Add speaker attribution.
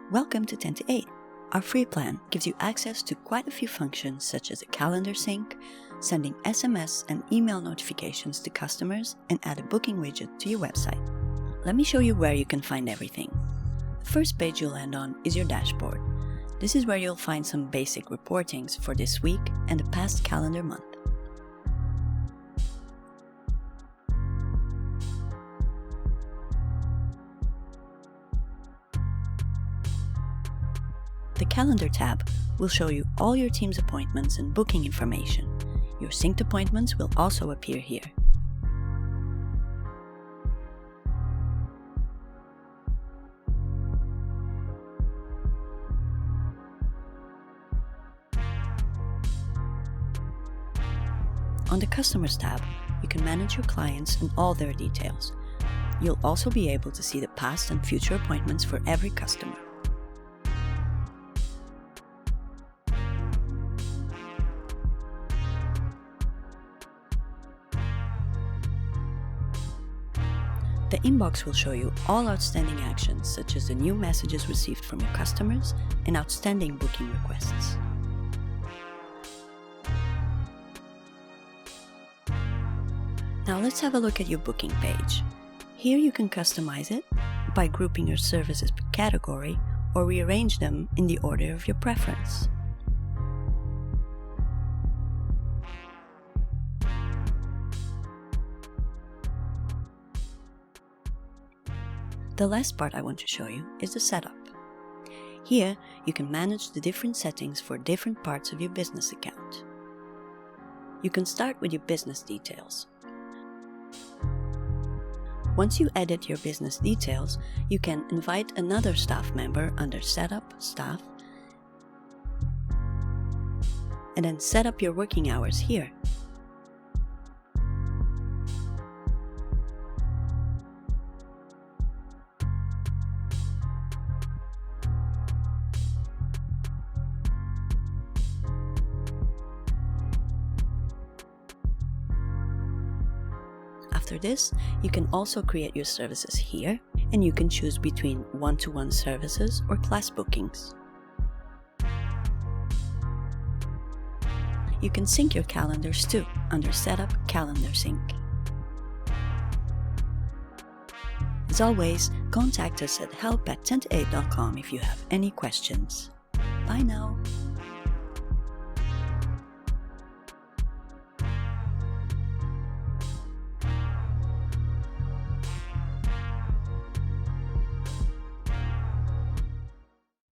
Speaker 1: Welcome to 10 to 8. Our free plan gives you access to quite a few functions such as a calendar sync, sending SMS and email notifications to customers, and add a booking widget to your website. Let me show you where you can find everything. The first page you'll land on is your dashboard. This is where you'll find some basic reportings for this week and the past calendar month. The Calendar tab will show you all your team's appointments and booking information. Your synced appointments will also appear here. On the Customers tab, you can manage your clients and all their details. You'll also be able to see the past and future appointments for every customer. The inbox will show you all outstanding actions, such as the new messages received from your customers and outstanding booking requests. Now let's have a look at your booking page. Here you can customize it by grouping your services per category or rearrange them in the order of your preference. The last part I want to show you is the setup. Here, you can manage the different settings for different parts of your business account. You can start with your business details. Once you edit your business details, you can invite another staff member under Setup, Staff, and then set up your working hours here. After this, you can also create your services here, and you can choose between one-to-one services or class bookings. You can sync your calendars too under Setup, Calendar Sync. As always, contact us at help@10to8.com if you have any questions. Bye now!